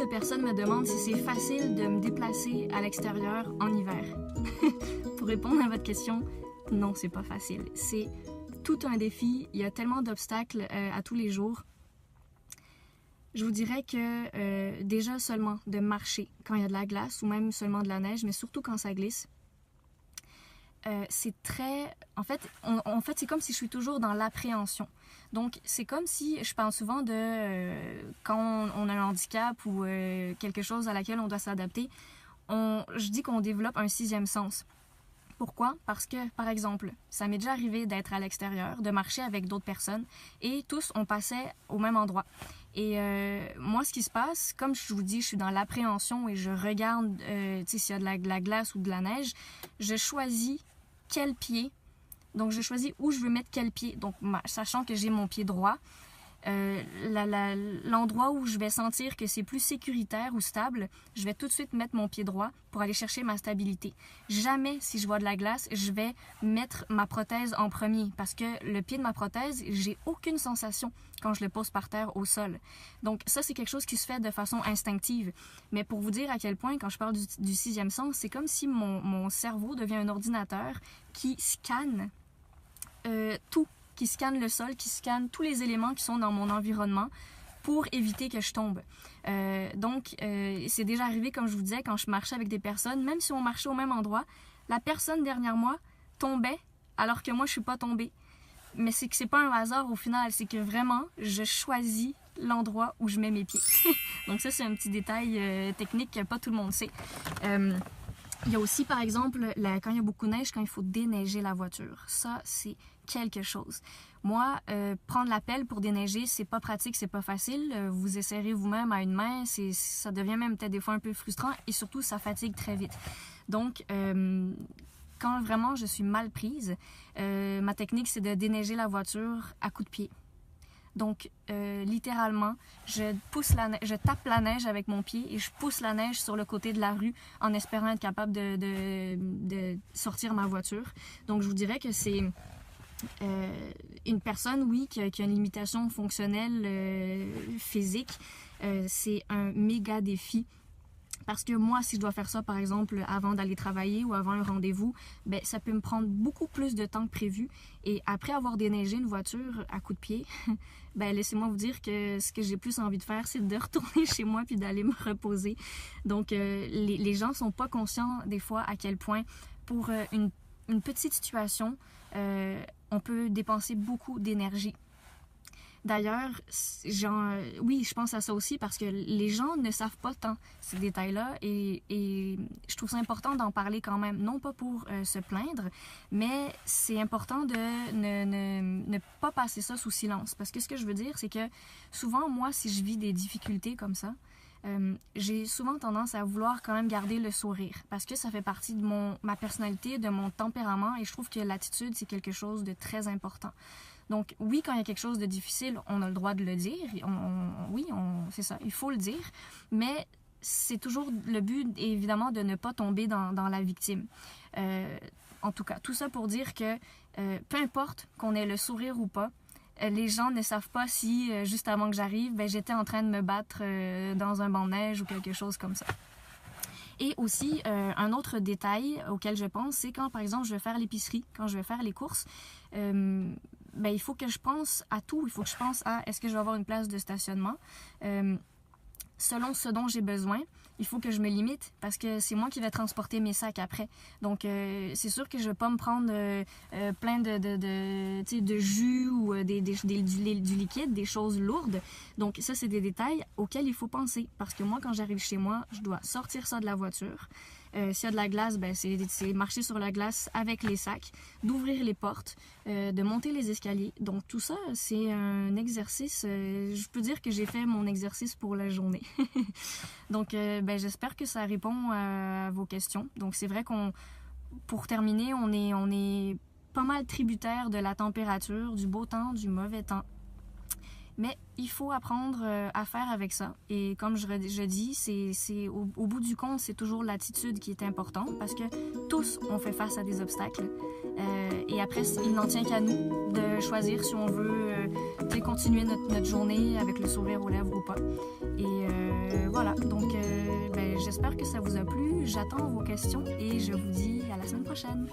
de personnes me demandent si c'est facile de me déplacer à l'extérieur en hiver. Pour répondre à votre question, non, c'est pas facile. C'est tout un défi. Il y a tellement d'obstacles à tous les jours. Je vous dirais que déjà seulement de marcher quand il y a de la glace ou même seulement de la neige, mais surtout quand ça glisse, c'est très... En fait, c'est comme si je suis toujours dans l'appréhension. Donc, c'est comme si, je parle souvent de quand on a un handicap ou quelque chose à laquelle on doit s'adapter, je dis qu'on développe un sixième sens. Pourquoi? Parce que, par exemple, ça m'est déjà arrivé d'être à l'extérieur, de marcher avec d'autres personnes et tous, on passait au même endroit. Et moi, ce qui se passe, comme je vous dis, je suis dans l'appréhension et je regarde s'il y a de la glace ou de la neige, je choisis quel pied. Donc, je choisis où je veux mettre quel pied. Donc, sachant que j'ai mon pied droit, l'endroit où je vais sentir que c'est plus sécuritaire ou stable, je vais tout de suite mettre mon pied droit pour aller chercher ma stabilité. Jamais, si je vois de la glace, je vais mettre ma prothèse en premier parce que le pied de ma prothèse, j'ai aucune sensation quand je le pose par terre au sol. Donc ça, c'est quelque chose qui se fait de façon instinctive. Mais pour vous dire à quel point, quand je parle du sixième sens, c'est comme si mon cerveau devient un ordinateur qui scanne tout, qui scanne le sol, qui scanne tous les éléments qui sont dans mon environnement pour éviter que je tombe. Donc, c'est déjà arrivé, comme je vous disais, quand je marchais avec des personnes, même si on marchait au même endroit, la personne derrière moi tombait alors que moi, je suis pas tombée. Mais c'est que c'est pas un hasard au final, c'est que vraiment, je choisis l'endroit où je mets mes pieds. Donc ça, c'est un petit détail technique que pas tout le monde sait. Il y a aussi, par exemple, quand il y a beaucoup de neige, quand il faut déneiger la voiture. Ça, c'est quelque chose. Moi, prendre la pelle pour déneiger, c'est pas pratique, c'est pas facile. Vous essayerez vous-même à une main, ça devient même peut-être des fois un peu frustrant et surtout, ça fatigue très vite. Donc, quand vraiment je suis mal prise, ma technique, c'est de déneiger la voiture à coups de pied. Donc, littéralement, je tape la neige avec mon pied et je pousse la neige sur le côté de la rue en espérant être capable de sortir ma voiture. Donc, je vous dirais que c'est une personne, oui, qui a une limitation fonctionnelle physique. C'est un méga défi. Parce que moi, si je dois faire ça, par exemple, avant d'aller travailler ou avant un rendez-vous, ben, ça peut me prendre beaucoup plus de temps que prévu. Et après avoir déneigé une voiture à coups de pied, ben, laissez-moi vous dire que ce que j'ai plus envie de faire, c'est de retourner chez moi puis d'aller me reposer. Donc, les gens sont pas conscients des fois à quel point, pour une petite situation, on peut dépenser beaucoup d'énergie. D'ailleurs, oui, je pense à ça aussi parce que les gens ne savent pas tant ces détails-là et je trouve ça important d'en parler quand même, non pas pour se plaindre, mais c'est important de ne pas passer ça sous silence. Parce que ce que je veux dire, c'est que souvent, moi, si je vis des difficultés comme ça, j'ai souvent tendance à vouloir quand même garder le sourire parce que ça fait partie de ma personnalité, de mon tempérament et je trouve que l'attitude, c'est quelque chose de très important. Donc oui, quand il y a quelque chose de difficile, on a le droit de le dire. Oui, c'est ça, il faut le dire. Mais c'est toujours le but, évidemment, de ne pas tomber dans la victime. En tout cas, tout ça pour dire que peu importe qu'on ait le sourire ou pas, les gens ne savent pas si, juste avant que j'arrive, j'étais en train de me battre dans un banc de neige ou quelque chose comme ça. Et aussi, un autre détail auquel je pense, c'est quand, par exemple, je vais faire l'épicerie, quand je vais faire les courses, il faut que je pense à tout. Il faut que je pense à est-ce que je vais avoir une place de stationnement. Selon ce dont j'ai besoin, il faut que je me limite parce que c'est moi qui vais transporter mes sacs après. Donc, c'est sûr que je vais pas me prendre plein de jus ou du liquide, des choses lourdes. Donc, ça, c'est des détails auxquels il faut penser parce que moi, quand j'arrive chez moi, je dois sortir ça de la voiture. S'il y a de la glace, c'est marcher sur la glace avec les sacs, d'ouvrir les portes, de monter les escaliers. Donc tout ça, c'est un exercice. Je peux dire que j'ai fait mon exercice pour la journée. Donc j'espère que ça répond à vos questions. Donc c'est vrai pour terminer, on est pas mal tributaire de la température, du beau temps, du mauvais temps. Mais il faut apprendre à faire avec ça. Et comme je dis, au bout du compte, c'est toujours l'attitude qui est importante parce que tous, on fait face à des obstacles. Et après, il n'en tient qu'à nous de choisir si on veut continuer notre journée avec le sourire aux lèvres ou pas. Et voilà, donc J'espère que ça vous a plu. J'attends vos questions et je vous dis à la semaine prochaine.